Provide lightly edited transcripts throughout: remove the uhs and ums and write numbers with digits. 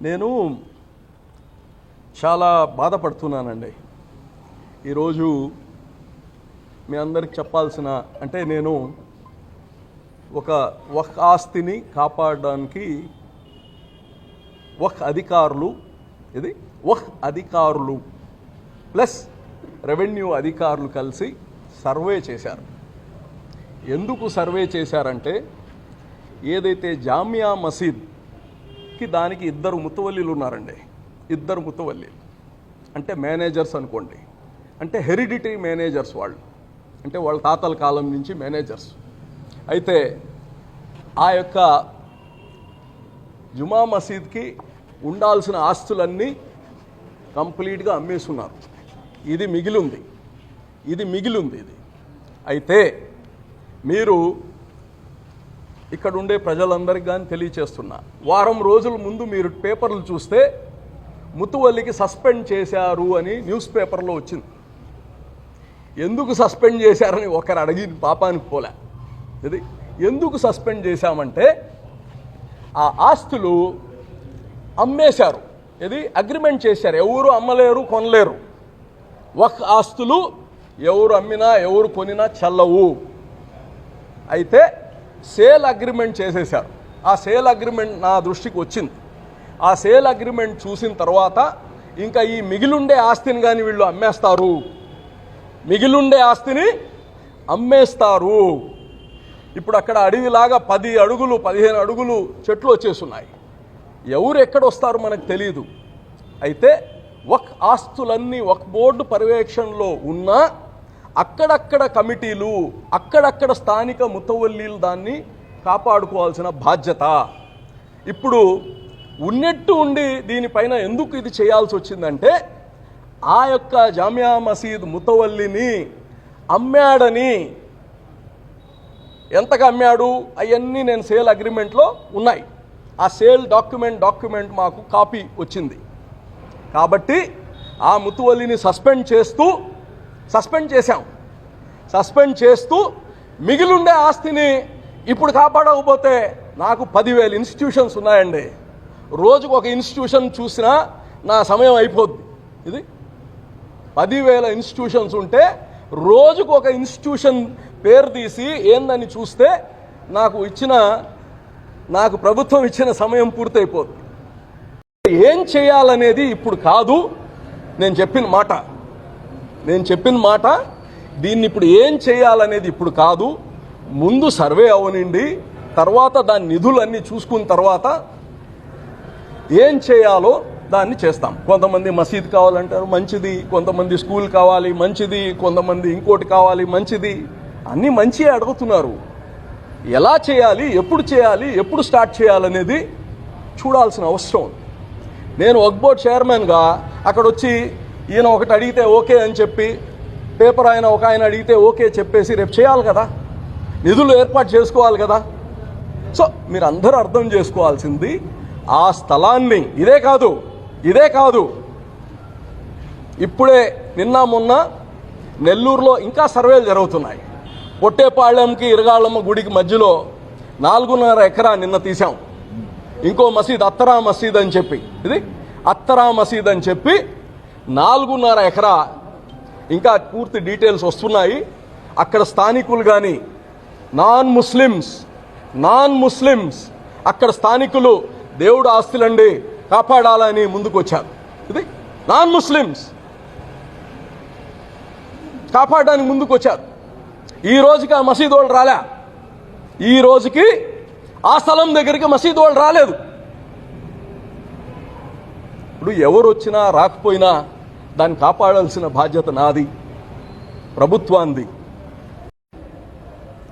నేను చాలా బాధపడుతున్నానండి. ఈరోజు మీ అందరికి చెప్పాల్సిన నేను ఒక ఆస్తిని కాపాడడానికి అధికారులు ప్లస్ రెవెన్యూ అధికారులు కలిసి సర్వే చేశారు. ఎందుకు సర్వే చేశారంటే ఏదైతే జామియా మసీద్కి దానికి ఇద్దరు ముతవల్లీలు ఉన్నారండి. ఇద్దరు ముతవల్లీలు అంటే మేనేజర్స్ అనుకోండి, అంటే హెరిడిటరీ మేనేజర్స్ వాళ్ళు, అంటే వాళ్ళ తాతల కాలం నుంచి మేనేజర్స్. అయితే ఆ యొక్క జుమా మసీద్కి ఉండాల్సిన ఆస్తులన్నీ కంప్లీట్గా అమ్మేస్తున్నారు. ఇది మిగిలింది. అయితే మీరు ఇక్కడ ఉండే ప్రజలందరికీ కానీ తెలియచేస్తున్నా, వారం రోజుల ముందు మీరు పేపర్లు చూస్తే ముతువల్లికి సస్పెండ్ చేశారు అని న్యూస్ పేపర్లో వచ్చింది. ఎందుకు సస్పెండ్ చేశారని ఒకరు అడిగి పాపానికి పోలే. ఇది ఎందుకు సస్పెండ్ చేశామంటే ఆ ఆస్తులు అమ్మేశారు. ఇది అగ్రిమెంట్ చేశారు. ఎవరు అమ్మలేరు, కొనలేరు. ఆస్తులు ఎవరు అమ్మినా ఎవరు కొనినా చెల్లవు. అయితే సేల్ అగ్రిమెంట్ చేసేశారు. ఆ సేల్ అగ్రిమెంట్ నా దృష్టికి వచ్చింది. ఆ సేల్ అగ్రిమెంట్ చూసిన తర్వాత ఇంకా ఈ మిగిలుండే ఆస్తిని కానీ వీళ్ళు అమ్మేస్తారు. ఇప్పుడు అక్కడ అడవిలాగా 10 అడుగులు 15 అడుగులు చెట్లు వచ్చేస్తున్నాయి. ఎవరు ఎక్కడ వస్తారు మనకు తెలియదు. అయితే ఆస్తులన్నీ బోర్డు పర్యవేక్షణలో ఉన్నా అక్కడక్కడ కమిటీలు, అక్కడక్కడ స్థానిక ముతవల్లీలు దాన్ని కాపాడుకోవాల్సిన బాధ్యత. ఇప్పుడు ఉన్నట్టు ఉండి దీనిపైన ఎందుకు ఇది చేయాల్సి వచ్చిందంటే ఆ యొక్క జామియా మసీద్ ముతవల్లిని అమ్మాడని, ఎంతగా అమ్మాడు అవన్నీ నేను సేల్ అగ్రిమెంట్లో ఉన్నాయి. ఆ సేల్ డాక్యుమెంట్ మాకు కాపీ వచ్చింది. కాబట్టి ఆ ముతువల్లిని సస్పెండ్ చేస్తూ మిగిలిండే ఆస్తిని ఇప్పుడు కాపాడకపోతే నాకు 10,000 ఇన్స్టిట్యూషన్స్ ఉన్నాయండి. రోజుకు ఒక ఇన్స్టిట్యూషన్ చూసినా నా సమయం అయిపోద్ది. ఇది 10,000 ఇన్స్టిట్యూషన్స్ ఉంటే రోజుకు ఒక ఇన్స్టిట్యూషన్ పేరు తీసి ఏందని చూస్తే నాకు ప్రభుత్వం ఇచ్చిన సమయం పూర్తయిపోద్ది. ఏం చేయాలనేది ఇప్పుడు కాదు. నేను చెప్పిన మాట దీన్ని ఇప్పుడు ఏం చేయాలనేది ఇప్పుడు కాదు. ముందు సర్వే అవనండి, తర్వాత దాని నిధులన్నీ చూసుకున్న తర్వాత ఏం చేయాలో దాన్ని చేస్తాం. కొంతమంది మసీద్ కావాలంటారు, మంచిది. కొంతమంది స్కూల్ కావాలి, మంచిది. కొంతమంది ఇంకోటి కావాలి, మంచిది. అన్నీ మంచిగా అడుగుతున్నారు. ఎలా చేయాలి, ఎప్పుడు స్టార్ట్ చేయాలనేది చూడాల్సిన అవసరం ఉంది. నేను వక్ఫ్ బోర్డ్ చైర్మన్గా అక్కడ వచ్చి ఈయన ఒకటి అడిగితే ఓకే అని చెప్పి, పేపర్ ఒక ఆయన అడిగితే ఓకే చెప్పేసి రేపు చేయాలి కదా, నిధులు ఏర్పాటు చేసుకోవాలి కదా. సో మీరు అందరూ అర్థం చేసుకోవాల్సింది ఆ స్థలాన్ని ఇదే కాదు ఇప్పుడే నిన్న మొన్న నెల్లూరులో ఇంకా సర్వేలు జరుగుతున్నాయి. పొట్టేపాళ్యంకి ఇరగాళ్ళమ్మ గుడికి మధ్యలో 4.5 ఎకరా నిన్న తీసాం. ఇంకో మసీద్ అత్తరా మసీద్ అని చెప్పి 4.5 ఎకరా ఇంకా పూర్తి డీటెయిల్స్ వస్తున్నాయి. అక్కడ స్థానికులు కానీ నాన్ ముస్లిమ్స్ అక్కడ స్థానికులు దేవుడు ఆస్తులండి కాపాడాలని ముందుకు వచ్చారు. ఇది నాన్ ముస్లిమ్స్ కాపాడడానికి ముందుకు వచ్చారు. ఈ రోజుకి ఆ మసీదు వాళ్ళు రాలే. ఈ రోజుకి ఆ స్థలం దగ్గరికి మసీదు వాళ్ళు రాలేదు. ఇప్పుడు ఎవరు వచ్చినా రాకపోయినా దాన్ని కాపాడాల్సిన బాధ్యత నాది, ప్రభుత్వాంది.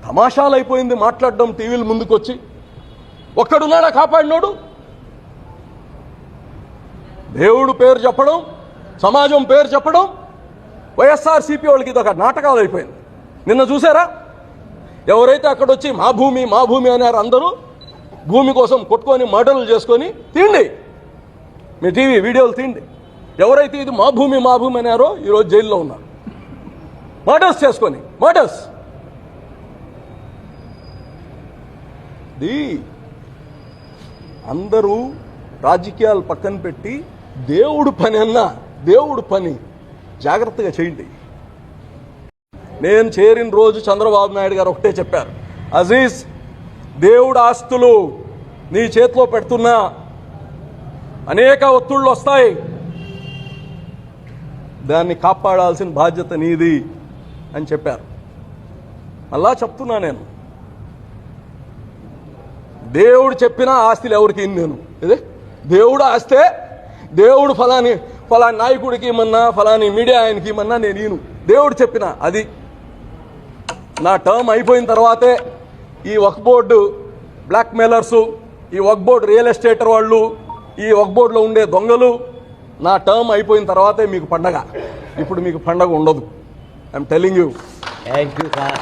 తమాషాలు అయిపోయింది మాట్లాడడం టీవీల ముందుకు వచ్చి. ఒక్కడున్నాడా కాపాడినోడు? దేవుడు పేరు చెప్పడం, సమాజం పేరు చెప్పడం వైఎస్ఆర్సీపీ వాళ్ళకి ఇది ఒక నాటకాలు అయిపోయింది. నిన్న చూసారా? ఎవరైతే అక్కడ వచ్చి మా భూమి అన్నారు, అందరూ భూమి కోసం కొట్టుకొని మర్డర్లు చేసుకొని తిండి, మీ టీవీ వీడియోలు తిండి. ఎవరైతే ఇది మా భూమి అన్నారో ఈరోజు జైల్లో ఉన్నారు. మర్డర్స్ అందరూ రాజకీయాలు పక్కన పెట్టి దేవుడు పని అన్నా దేవుడు పని జాగ్రత్తగా చేయండి. నేను చేరిన రోజు చంద్రబాబు నాయుడు గారు ఒకటే చెప్పారు, అజీజ్ దేవుడు ఆస్తులు నీ చేతిలో పెడుతున్నా అనేక ఒత్తిళ్ళు వస్తాయి, దాన్ని కాపాడాల్సిన బాధ్యత నీది అని చెప్పారు. అలా చెప్తున్నా నేను, దేవుడు చెప్పిన ఆస్తులు ఎవరికి నేను ఇదే దేవుడు ఆస్తే దేవుడు ఫలాని నాయకుడికి ఇమ్మన్నా ఫలాని మీడియా ఆయనకి ఇమ్మన్నా నేను దేవుడు చెప్పిన అది నా టర్మ్ అయిపోయిన తర్వాతే ఈ వక్ఫ్ బోర్డు బ్లాక్ మెయిలర్సు, ఈ వక్ఫ్ బోర్డు రియల్ ఎస్టేటర్ వాళ్ళు, ఈ వక్ఫ్ బోర్డులో ఉండే దొంగలు నా టర్మ్ అయిపోయిన తర్వాతే మీకు పండగ. ఇప్పుడు మీకు పండగ ఉండదు. I'm telling you. Thank you sir.